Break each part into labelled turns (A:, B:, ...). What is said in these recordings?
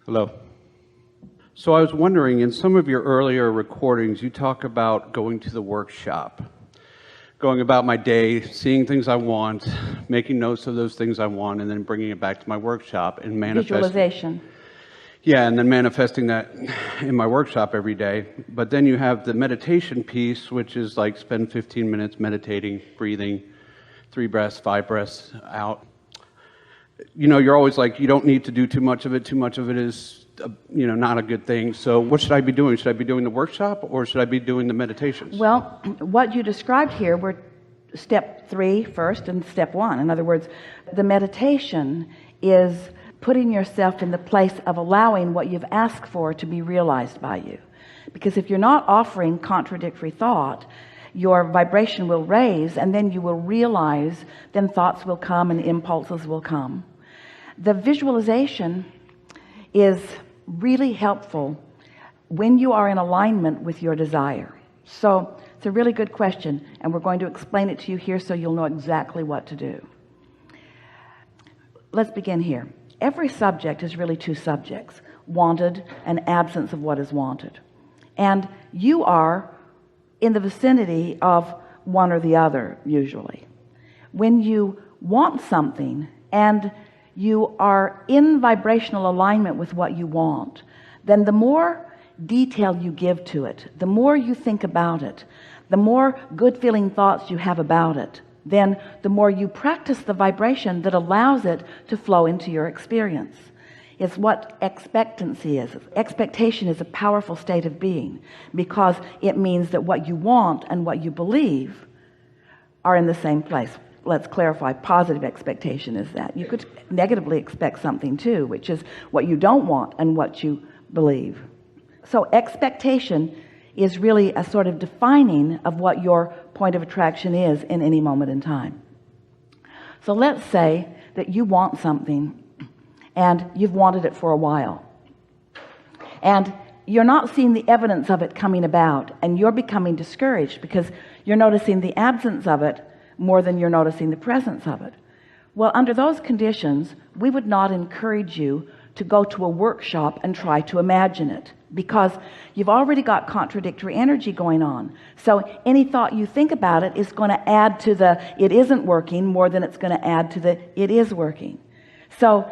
A: Hello. So I was wondering, in some of your earlier recordings, you talk about going to the workshop, going about my day, seeing things I want, making notes of those things I want, and then bringing it back to my workshop and manifesting.
B: Visualization.
A: Yeah, and then manifesting that in my workshop every day. But then you have the meditation piece, which is like spend 15 minutes meditating, breathing, 3 breaths, 5 breaths out. You know, you're always like, you don't need to do too much of it. Too much of it is, not a good thing. So what should I be doing? Should I be doing the workshop or should I be doing the meditations?
B: Well, what you described here were step 3 first and step 1. In other words, the meditation is putting yourself in the place of allowing what you've asked for to be realized by you. Because if you're not offering contradictory thought, your vibration will raise, and then you will realize, then thoughts will come and impulses will come. The visualization is really helpful when you are in alignment with your desire. So it's a really good question, and we're going to explain it to you here so you'll know exactly what to do. Let's begin here. Every subject is really 2 subjects, wanted and absence of what is wanted. And you are in the vicinity of one or the other usually. When you want something and you are in vibrational alignment with what you want, then the more detail you give to it, the more you think about it, the more good feeling thoughts you have about it, then the more you practice the vibration that allows it to flow into your experience. It's what expectancy is. Expectation is a powerful state of being because it means that what you want and what you believe are in the same place. Let's clarify. Positive expectation is that. You could negatively expect something too, which is what you don't want and what you believe. So expectation is really a sort of defining of what your point of attraction is in any moment in time. So let's say that you want something and you've wanted it for a while, and you're not seeing the evidence of it coming about, and you're becoming discouraged because you're noticing the absence of it more than you're noticing the presence of it. Well, under those conditions, we would not encourage you to go to a workshop and try to imagine it, because you've already got contradictory energy going on. So any thought you think about it is going to add to the it isn't working more than it's going to add to the it is working. So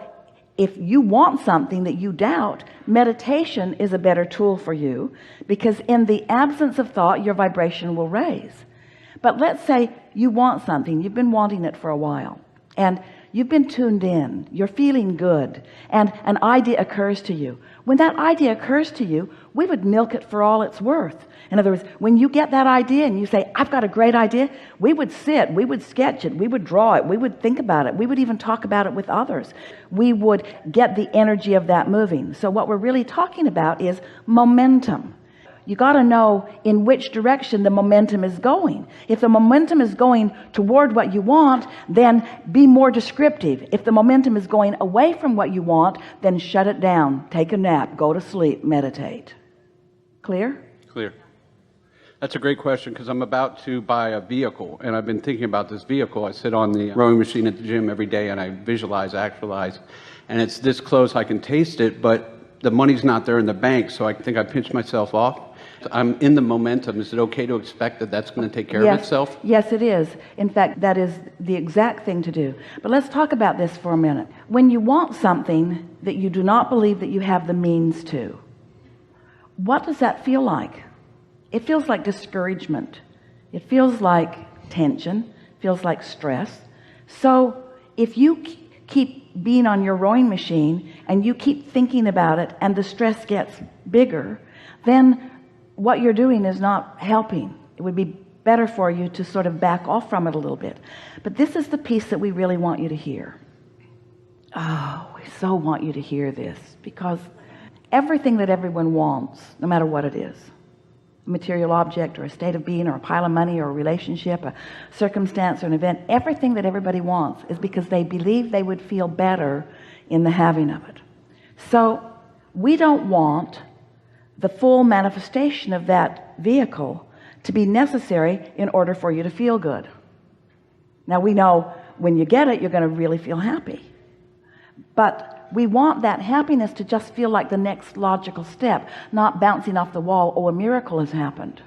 B: if you want something that you doubt, meditation is a better tool for you, because in the absence of thought, your vibration will raise. But let's say you want something, you've been wanting it for a while, and you've been tuned in, you're feeling good, and an idea occurs to you. When that idea occurs to you, we would milk it for all it's worth. In other words, when you get that idea and you say, I've got a great idea, we would sit, we would sketch it, we would draw it, we would think about it, we would even talk about it with others. We would get the energy of that moving. So what we're really talking about is momentum. You got to know in which direction the momentum is going. If the momentum is going toward what you want, then be more descriptive. If the momentum is going away from what you want, then shut it down, take a nap, go to sleep, meditate. Clear?
A: Clear. That's a great question, because I'm about to buy a vehicle, and I've been thinking about this vehicle. I sit on the rowing machine at the gym every day, and I visualize, actualize, and it's this close I can taste it, but the money's not there in the bank, so I think I pinched myself off. I'm in the momentum. Is it okay to expect that that's going to take care of itself?
B: Yes, it is. In fact, that is the exact thing to do. But let's talk about this for a minute. When you want something that you do not believe that you have the means to, what does that feel like? It feels like discouragement. It feels like tension. It feels like stress. So if you keep being on your rowing machine and you keep thinking about it and the stress gets bigger, then what you're doing is not helping. It would be better for you to sort of back off from it a little bit. But this is the piece that we really want you to hear. Oh, we so want you to hear this, because everything that everyone wants, no matter what it is, a material object or a state of being or a pile of money or a relationship, a circumstance or an event, everything that everybody wants is because they believe they would feel better in the having of it. So we don't want the full manifestation of that vehicle to be necessary in order for you to feel good. Now we know when you get it, you're going to really feel happy. But We want that happiness to just feel like the next logical step, not bouncing off the wall, oh, a miracle has happened.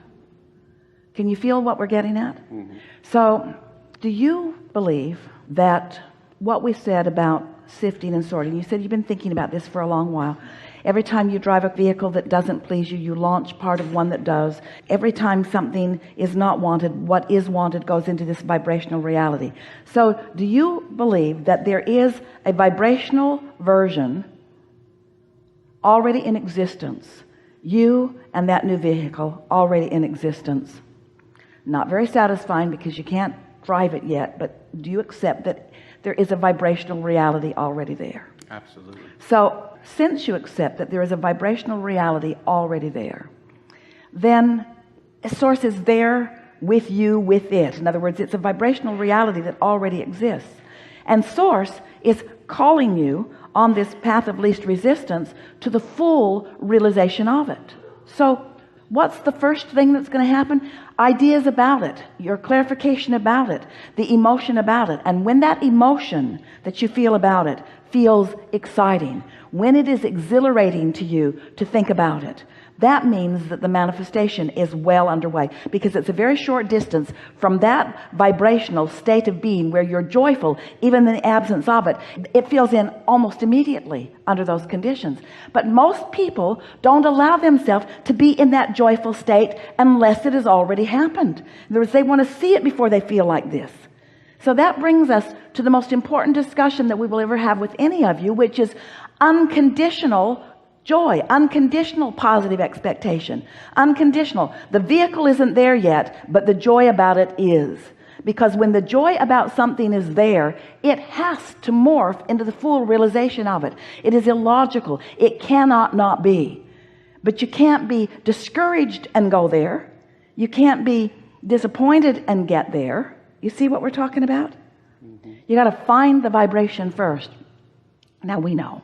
B: Can you feel what we're getting at? Mm-hmm. So do you believe that what we said about sifting and sorting, you said you've been thinking about this for a long while. Every time you drive a vehicle that doesn't please you, you launch part of one that does. Every time something is not wanted, what is wanted goes into this vibrational reality. So do you believe that there is a vibrational version already in existence, you and that new vehicle already in existence? Not very satisfying because you can't drive it yet, but do you accept that there is a vibrational reality already there?
A: Absolutely.
B: So since you accept that there is a vibrational reality already there, then a source is there with you, with it. In other words, it's a vibrational reality that already exists. And source is calling you on this path of least resistance to the full realization of it. So what's the first thing that's going to happen? Ideas about it, your clarification about it, the emotion about it. And when that emotion that you feel about it feels exciting, when it is exhilarating to you to think about it, that means that the manifestation is well underway, because it's a very short distance from that vibrational state of being where you're joyful, even in the absence of it. It feels in almost immediately under those conditions. But most people don't allow themselves to be in that joyful state unless it has already happened. In other words, they want to see it before they feel like this. So that brings us to the most important discussion that we will ever have with any of you, which is unconditional joy, unconditional positive expectation, unconditional. The vehicle isn't there yet, but the joy about it is. Because when the joy about something is there, it has to morph into the full realization of it. It is illogical. It cannot not be. But you can't be discouraged and go there. You can't be disappointed and get there. You see what we're talking about? Mm-hmm. You got to find the vibration first. Now we know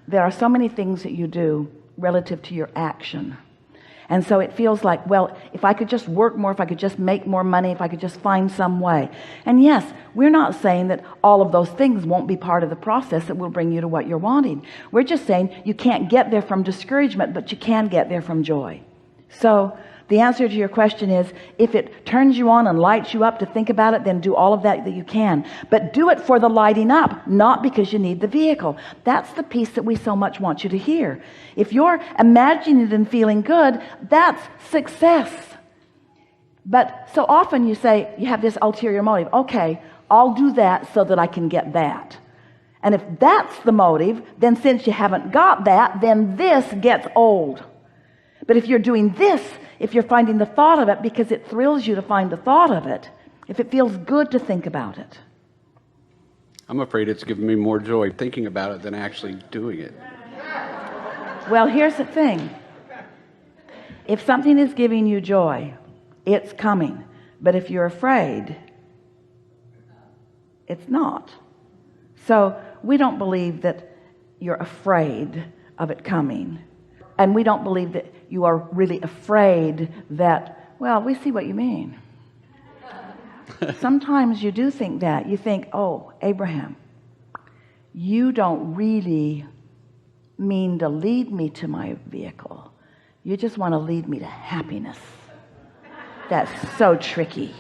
B: there are so many things that you do relative to your action. And so it feels like, well, if I could just work more, if I could just make more money, if I could just find some way. And yes, we're not saying that all of those things won't be part of the process that will bring you to what you're wanting. We're just saying you can't get there from discouragement, but you can get there from joy. So the answer to your question is, if it turns you on and lights you up to think about it, then do all of that you can. But do it for the lighting up, not because you need the vehicle. That's the piece that we so much want you to hear. If you're imagining it and feeling good, that's success. But so often you say, you have this ulterior motive. Okay, I'll do that so that I can get that. And if that's the motive, then since you haven't got that, then this gets old. But if you're doing this, if you're finding the thought of it because it thrills you to find the thought of it, if it feels good to think about it.
A: I'm afraid it's given me more joy thinking about it than actually doing it.
B: Well, here's the thing. If something is giving you joy, it's coming. But if you're afraid, it's not. So we don't believe that you're afraid of it coming. And we don't believe that you are really afraid that, well, we see what you mean. Sometimes you do think that. You think, oh, Abraham, you don't really mean to lead me to my vehicle. You just want to lead me to happiness. That's so tricky.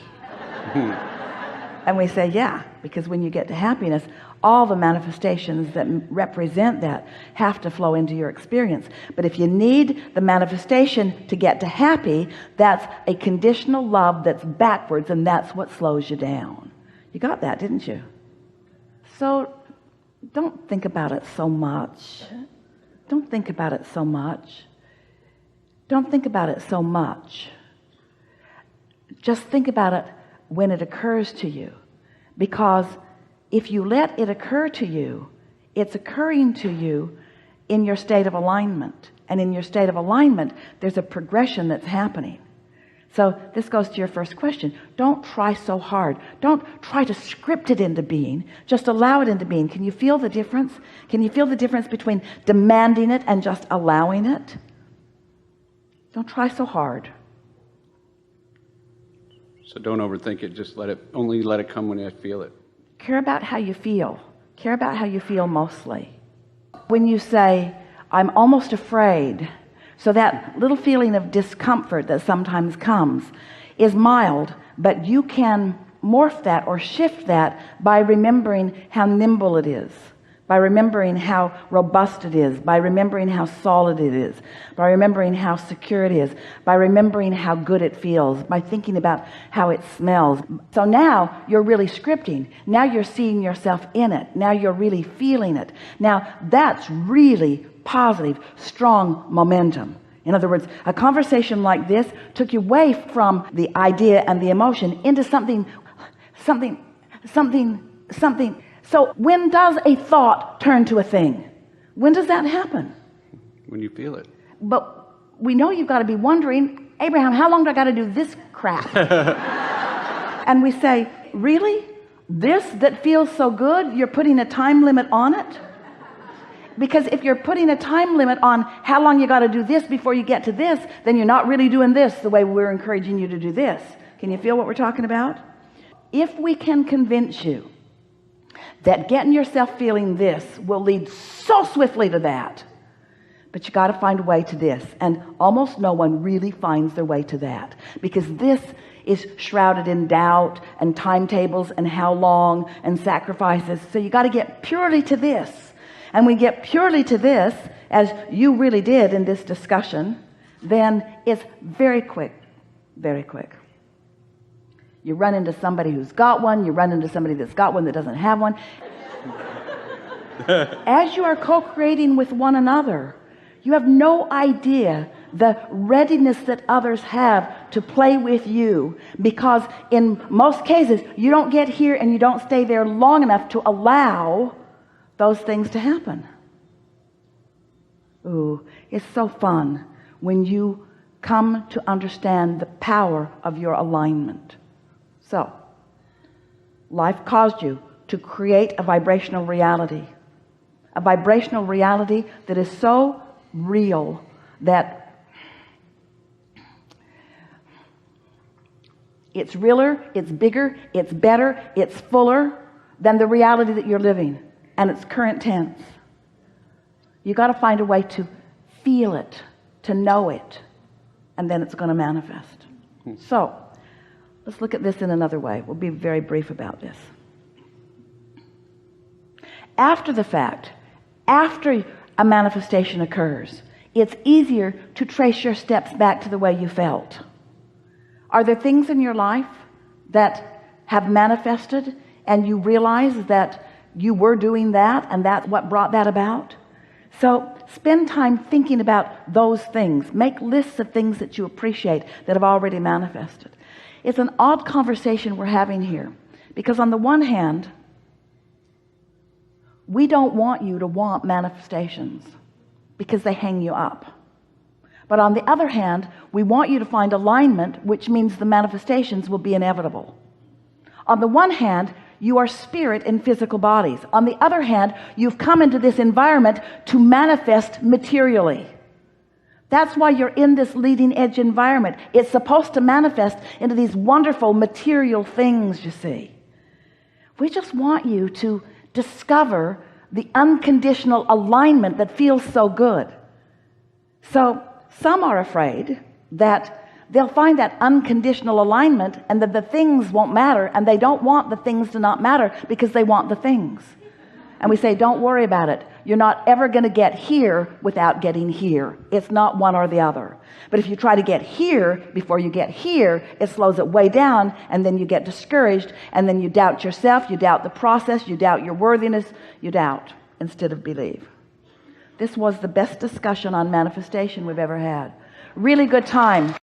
B: And we say, yeah, because when you get to happiness, all the manifestations that represent that have to flow into your experience. But if you need the manifestation to get to happy, that's a conditional love that's backwards, and that's what slows you down. You got that, didn't you? So don't think about it so much. Don't think about it so much. Don't think about it so much. Just think about it when it occurs to you. Because if you let it occur to you, it's occurring to you in your state of alignment. And in your state of alignment, there's a progression that's happening. So this goes to your first question. Don't try so hard. Don't try to script it into being. Just allow it into being. Can you feel the difference? Can you feel the difference between demanding it and just allowing it? Don't try so hard.
A: So don't overthink it. Just only let it come when you feel it.
B: Care about how you feel. Care about how you feel mostly. When you say, I'm almost afraid, so that little feeling of discomfort that sometimes comes is mild, but you can morph that or shift that by remembering how nimble it is, by remembering how robust it is, by remembering how solid it is, by remembering how secure it is, by remembering how good it feels, by thinking about how it smells. So now you're really scripting. Now you're seeing yourself in it. Now you're really feeling it. Now that's really positive, strong momentum. In other words, a conversation like this took you away from the idea and the emotion into something. So when does a thought turn to a thing? When does that happen?
A: When you feel it.
B: But we know you've got to be wondering, Abraham, how long do I got to do this crap? And we say, really? This that feels so good, you're putting a time limit on it? Because if you're putting a time limit on how long you got to do this before you get to this, then you're not really doing this the way we're encouraging you to do this. Can you feel what we're talking about? If we can convince you that getting yourself feeling this will lead so swiftly to that, but you got to find a way to this, and almost no one really finds their way to that, because this is shrouded in doubt and timetables and how long and sacrifices. So you got to get purely to this, and we get purely to this, as you really did in this discussion, then it's very quick, very quick. You run into somebody who's got one. You run into somebody that's got one that doesn't have one. As you are co-creating with one another, you have no idea the readiness that others have to play with you, because in most cases you don't get here and you don't stay there long enough to allow those things to happen. Ooh, it's so fun when you come to understand the power of your alignment. So, life caused you to create a vibrational reality that is so real that it's realer, it's bigger, it's better, it's fuller than the reality that you're living, and it's current tense. You got to find a way to feel it, to know it, and then it's going to manifest. So, let's look at this in another way. We'll be very brief about this. After the fact, after a manifestation occurs, it's easier to trace your steps back to the way you felt. Are there things in your life that have manifested and you realize that you were doing that and that's what brought that about? So spend time thinking about those things. Make lists of things that you appreciate that have already manifested. It's an odd conversation we're having here, because on the one hand, we don't want you to want manifestations because they hang you up. But on the other hand, we want you to find alignment, which means the manifestations will be inevitable. On the one hand, you are spirit in physical bodies. On the other hand, you've come into this environment to manifest materially. That's why you're in this leading edge environment. It's supposed to manifest into these wonderful material things, you see. We just want you to discover the unconditional alignment that feels so good. So some are afraid that they'll find that unconditional alignment and that the things won't matter, and they don't want the things to not matter because they want the things. And we say, don't worry about it. You're not ever going to get here without getting here. It's not one or the other. But if you try to get here before you get here, it slows it way down, and then you get discouraged, and then you doubt yourself, you doubt the process, you doubt your worthiness, you doubt instead of believe. This was the best discussion on manifestation we've ever had. Really good time.